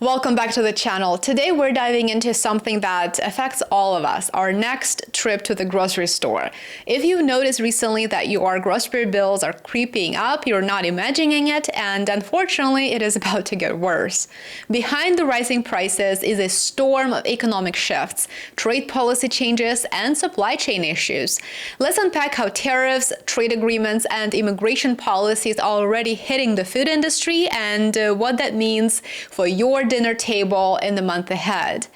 Welcome back to the channel. Today we're diving into something that affects all of us, our next trip to the grocery store. If you've noticed recently that your grocery bills are creeping up, you're not imagining it, and unfortunately it is about to get worse. Behind the rising prices is a storm of economic shifts, trade policy changes, and supply chain issues. Let's unpack how tariffs, trade agreements, and immigration policies are already hitting the food industry and what that means for your dinner table in the month ahead.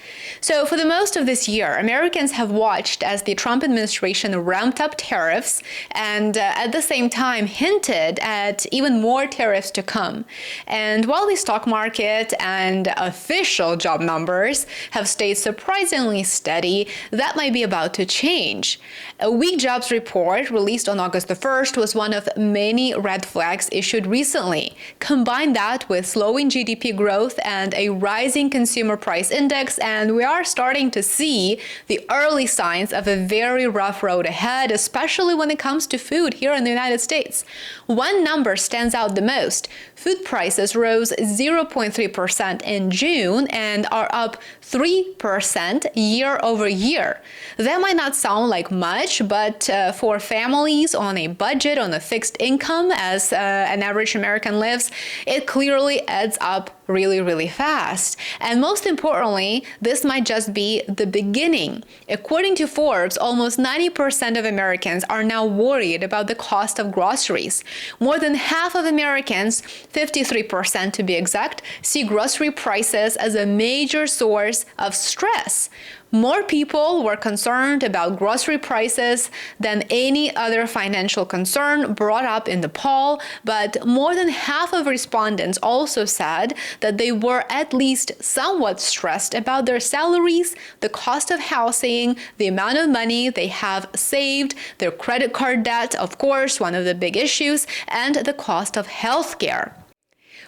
So for the most of this year, Americans have watched as the Trump administration ramped up tariffs and at the same time hinted at even more tariffs to come. And while the stock market and official job numbers have stayed surprisingly steady, that might be about to change. A weak jobs report released on August the 1st was one of many red flags issued recently. Combine that with slowing GDP growth and a rising consumer price index, and we are starting to see the early signs of a very rough road ahead, especially when it comes to food here in the United States. One number stands out the most. Food prices rose 0.3% in June and are up 3% year over year. That might not sound like much, but for families on a budget, on a fixed income, as an average American lives, it clearly adds up really fast. And most importantly, this might just be the beginning. According to Forbes, almost 90% of Americans are now worried about the cost of groceries. More than half of Americans, 53% to be exact, see grocery prices as a major source of stress. More people were concerned about grocery prices than any other financial concern brought up in the poll, but more than half of respondents also said that they were at least somewhat stressed about their salaries, the cost of housing, the amount of money they have saved, their credit card debt, of course, one of the big issues, and the cost of healthcare.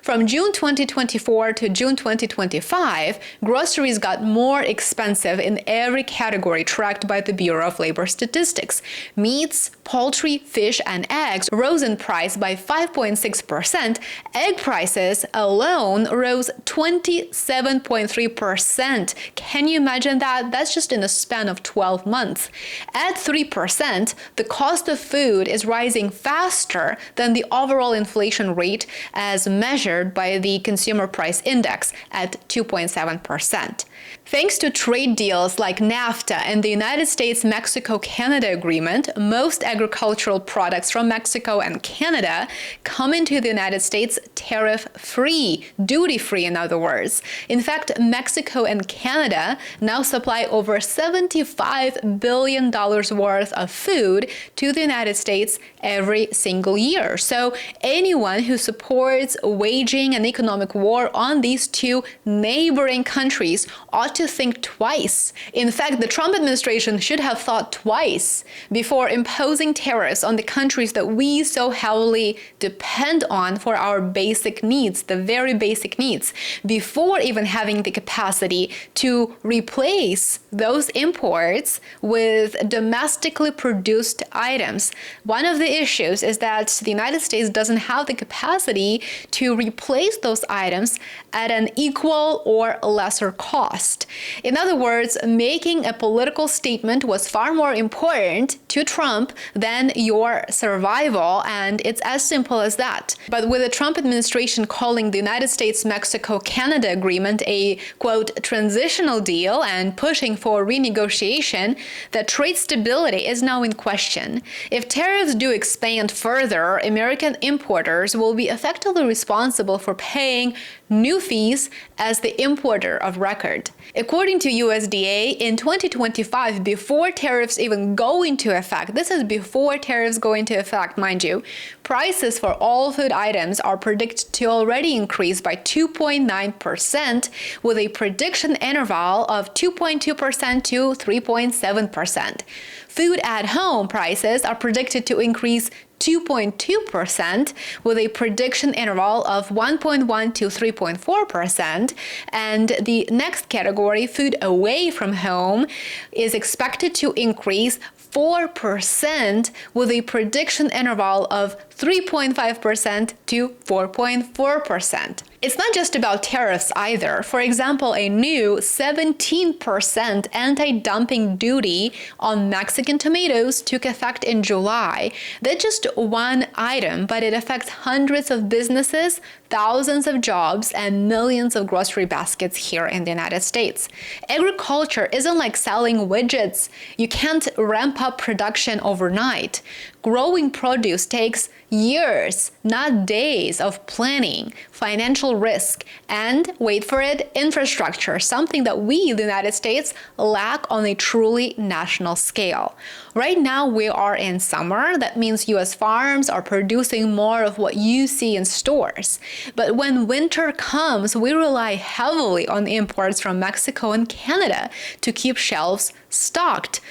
From June 2024 to June 2025, groceries got more expensive in every category tracked by the Bureau of Labor Statistics. Meats, poultry, fish, and eggs rose in price by 5.6%. Egg prices alone rose 27.3%. Can you imagine that? That's just in a span of 12 months. At 3%, the cost of food is rising faster than the overall inflation rate as measured by the Consumer Price Index at 2.7%. Thanks to trade deals like NAFTA and the United States-Mexico-Canada Agreement, most agricultural products from Mexico and Canada come into the United States tariff-free, duty-free in other words. In fact, Mexico and Canada now supply over $75 billion worth of food to the United States every single year. So anyone who supports waging an economic war on these two neighboring countries ought to think twice. In fact, the Trump administration should have thought twice before imposing tariffs on the countries that we so heavily depend on for our basic needs, the very basic needs, before even having the capacity to replace those imports with domestically produced items. One of the issues is that the United States doesn't have the capacity to replace those items at an equal or lesser cost. In other words, making a political statement was far more important to Trump than your survival, and it's as simple as that. But with the Trump administration calling the United States-Mexico-Canada agreement a, quote, transitional deal and pushing for renegotiation, that trade stability is now in question. If tariffs do expand further, American importers will be effectively responsible for paying new fees as the importer of record. According to USDA, in 2025, before tariffs even go into effect, this is before tariffs go into effect, mind you, prices for all food items are predicted to already increase by 2.9%, with a prediction interval of 2.2% to 3.7%. Food at home prices are predicted to increase 2.2%, with a prediction interval of 1.1 to 3.4%. And the next category, food away from home, is expected to increase 4%, with a prediction interval of 3.5% to 4.4%. It's not just about tariffs either. For example, a new 17% anti-dumping duty on Mexican tomatoes took effect in July. That's just one item, but it affects hundreds of businesses, thousands of jobs, and millions of grocery baskets here in the United States. Agriculture isn't like selling widgets. You can't ramp up production overnight. Growing produce takes years, not days, of planning, financial risk, and, wait for it, infrastructure, something that we, the United States, lack on a truly national scale. Right now, we are in summer. That means U.S. farms are producing more of what you see in stores. But when winter comes, we rely heavily on imports from Mexico and Canada to keep shelves stocked.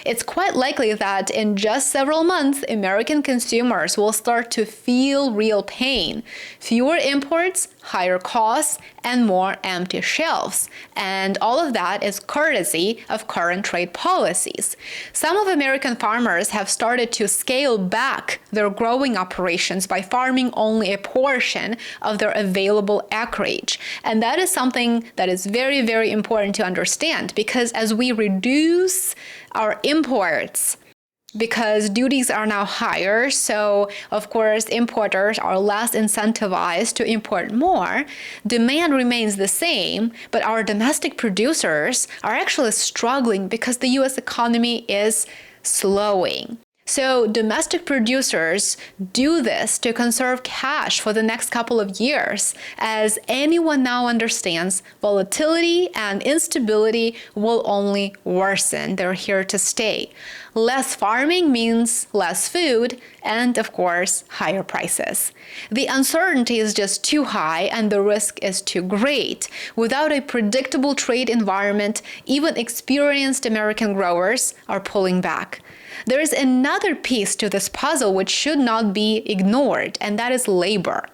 It's quite likely that in just several months, American consumers will start to feel real pain. Fewer imports, higher costs, and more empty shelves. And all of that is courtesy of current trade policies. Some of American farmers have started to scale back their growing operations by farming only a portion of their available acreage. And that is something that is very, very important to understand, because as we reduce our imports, because duties are now higher, so of course importers are less incentivized to import more, demand remains the same, but our domestic producers are actually struggling because the US economy is slowing. So domestic producers do this to conserve cash for the next couple of years. As anyone now understands, volatility and instability will only worsen. They're here to stay. Less farming means less food and, of course, higher prices. The uncertainty is just too high and the risk is too great. Without a predictable trade environment, even experienced American growers are pulling back. There is another piece to this puzzle which should not be ignored, and that is labor.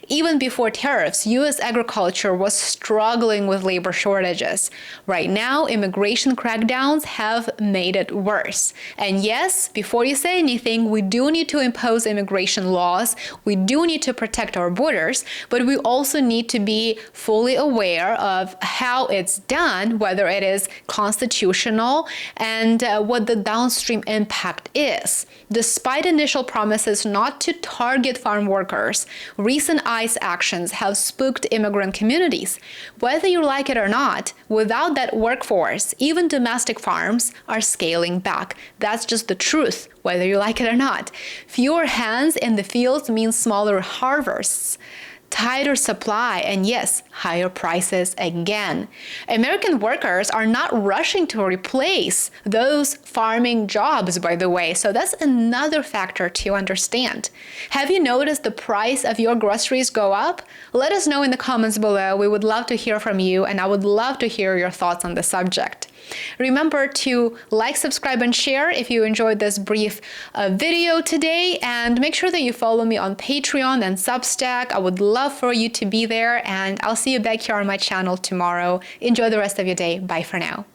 Even before tariffs, U.S. agriculture was struggling with labor shortages. Right now, immigration crackdowns have made it worse. And yes, before you say anything, we do need to impose immigration laws. We do need to protect our borders, but we also need to be fully aware of how it's done, whether it is constitutional, and what the downstream impact is. Despite initial promises not to target farm workers, recent ICE actions have spooked immigrant communities. Whether you like it or not, without that workforce, even domestic farms are scaling back. That's just the truth, whether you like it or not. Fewer hands in the fields means smaller harvests, tighter supply, and yes, higher prices again. American workers are not rushing to replace those farming jobs, by the way, so that's another factor to understand. Have you noticed the price of your groceries go up? Let us know in the comments below. We would love to hear from you, and I would love to hear your thoughts on the subject. Remember to like, subscribe, and share if you enjoyed this brief video today, and make sure that you follow me on Patreon and Substack. I would love for you to be there, and I'll see you back here on my channel tomorrow. Enjoy the rest of your day. Bye for now.